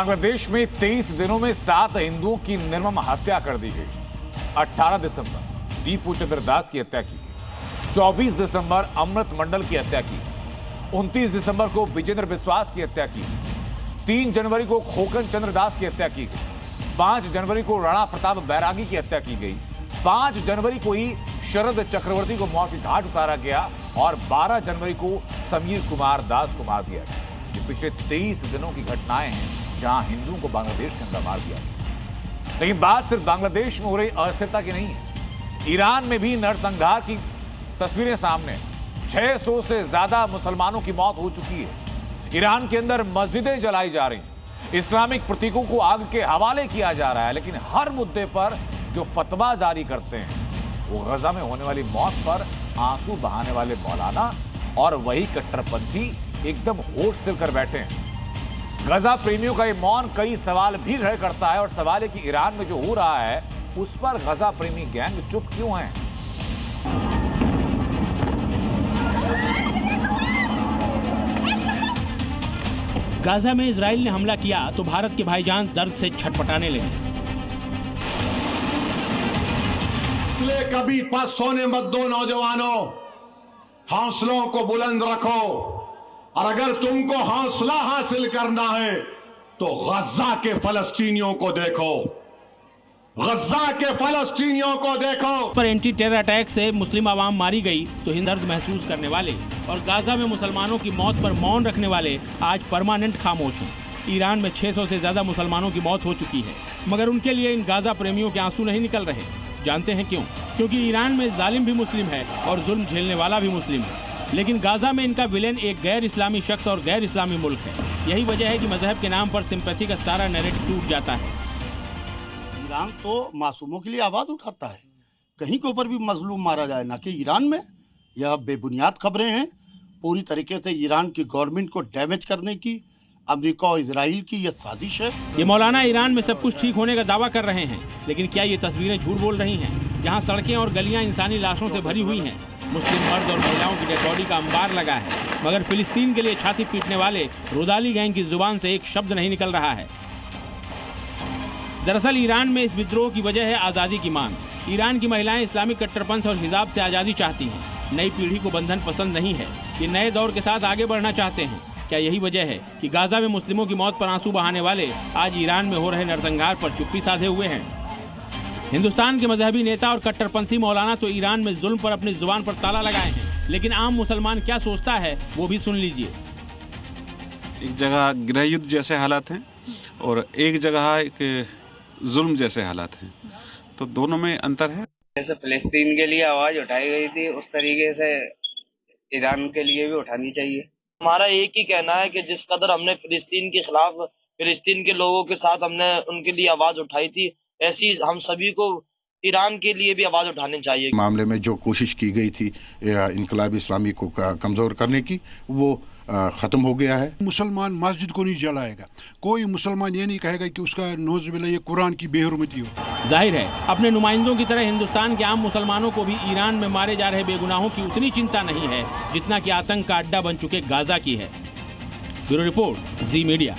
बांग्लादेश में 23 दिनों में 7 हिंदुओं की निर्मम हत्या कर दी गई। 18 दिसंबर दीपू चंद्र दास की हत्या की गई। 24 दिसंबर अमृत मंडल की हत्या की। 29 दिसंबर को विजेंद्र विश्वास की हत्या की। 3 जनवरी को खोकन चंद्र दास की हत्या की गई। 5 जनवरी को राणा प्रताप बैरागी की हत्या की गई। 5 जनवरी को ही शरद चक्रवर्ती को मौत के घाट उतारा गया और 12 जनवरी को समीर कुमार दास को मार दिया गया। ये पिछले 23 दिनों की घटनाएं हैं जहां हिंदुओं को बांग्लादेश के अंदर मार दिया गया। लेकिन बात सिर्फ बांग्लादेश में हो रही अस्थिरता की नहीं है। ईरान में भी नरसंहार की तस्वीरें सामने। 600 से ज्यादा मुसलमानों की मौत हो चुकी है। ईरान के अंदर मस्जिदें जलाई जा रही हैं। इस्लामिक प्रतीकों को आग के हवाले किया जा रहा है। लेकिन हर मुद्दे पर जो फतवा जारी करते हैं वो गजा में होने वाली मौत पर आंसू बहाने वाले मौलाना और वही कट्टरपंथी एकदम होठ सिल कर बैठे हैं। गजा प्रेमियों का ये मौन कई सवाल भी खड़े करता है और सवाल है कि ईरान में जो हो रहा है उस पर गजा प्रेमी गैंग चुप क्यों है। गाजा में इजराइल ने हमला किया तो भारत के भाईजान दर्द से छटपटाने लगे। इसलिए कभी पस्त होने मत दो नौजवानों, हौसलों को बुलंद रखो और अगर तुमको हौसला हासिल करना है तो गजा के फलस्तीनियों को देखो, गजा के फलस्तीनियों को देखो। पर एंटी टेरर अटैक से मुस्लिम आवाम मारी गई तो हिंद दर्द महसूस करने वाले और गाजा में मुसलमानों की मौत पर मौन रखने वाले आज परमानेंट खामोश हैं। ईरान में 600 से ज्यादा मुसलमानों की मौत हो चुकी है, मगर उनके लिए इन गाजा प्रेमियों के आंसू नहीं निकल रहे। जानते हैं क्यों? क्योंकि ईरान में जालिम भी मुस्लिम है और जुल्म झेलने वाला भी मुस्लिम है। लेकिन गाजा में इनका विलेन एक गैर इस्लामी शख्स और गैर इस्लामी मुल्क है। यही वजह है कि मजहब के नाम पर सिंपैथी का सारा नैरेटिव टूट जाता है। ईरान तो मासूमों के लिए आवाज उठाता है, कहीं के ऊपर भी मजलूम मारा जाए, ना कि ईरान में। यह बेबुनियाद खबरें हैं, पूरी तरीके से ईरान की गवर्नमेंट को डैमेज करने की अमेरिका और इजराइल की यह साजिश है। ये मौलाना ईरान में सब कुछ ठीक होने का दावा कर रहे हैं, लेकिन क्या ये तस्वीरें झूठ बोल रही हैं? जहाँ सड़कें और गलियाँ इंसानी लाशों से भरी हुई हैं, मुस्लिम मर्द और महिलाओं की डेड बॉडी का अंबार लगा है, मगर फिलिस्तीन के लिए छाती पीटने वाले रुदाली गैंग की जुबान से एक शब्द नहीं निकल रहा है। दरअसल ईरान में इस विद्रोह की वजह है आज़ादी की मांग। ईरान की महिलाएं इस्लामिक कट्टरपंथ और हिजाब से आज़ादी चाहती हैं। नई पीढ़ी को बंधन पसंद नहीं है। ये नए दौर के साथ आगे बढ़ना चाहते हैं। क्या यही वजह है कि गाजा में मुस्लिमों की मौत पर आंसू बहाने वाले आज ईरान में हो रहे नरसंहार पर चुप्पी साधे हुए हैं? हिंदुस्तान के मजहबी नेता और कट्टरपंथी मौलाना तो ईरान में जुल्म पर अपनी जुबान पर ताला लगाए हैं, लेकिन आम मुसलमान क्या सोचता है वो भी सुन लीजिए। एक जगह गृह युद्ध जैसे हालात हैं और एक जगह एक जुल्म जैसे हालात हैं, तो दोनों में अंतर है। जैसे फिलिस्तीन के लिए आवाज उठाई गई थी उस तरीके से ईरान के लिए भी उठानी चाहिए। हमारा एक ही कहना है कि जिस कदर हमने फिलिस्तीन के खिलाफ, फिलिस्तीन के लोगों के साथ हमने उनके लिए आवाज उठाई थी, ऐसी हम सभी को ईरान के लिए भी आवाज उठानी चाहिए। मामले में जो कोशिश की गई थी इनकलाब इस्लामी को कमजोर करने की, वो खत्म हो गया है। मुसलमान मस्जिद को नहीं जलाएगा, कोई मुसलमान ये नहीं कहेगा कि उसका नौज़ुबिल्लाह ये कुरान की बेहुरमती हो। जाहिर है अपने नुमाइंदों की तरह हिंदुस्तान के आम मुसलमानों को भी ईरान में मारे जा रहे बेगुनाहों की उतनी चिंता नहीं है जितना कि आतंक का अड्डा बन चुके गाजा की है। ब्यूरो रिपोर्ट, जी मीडिया।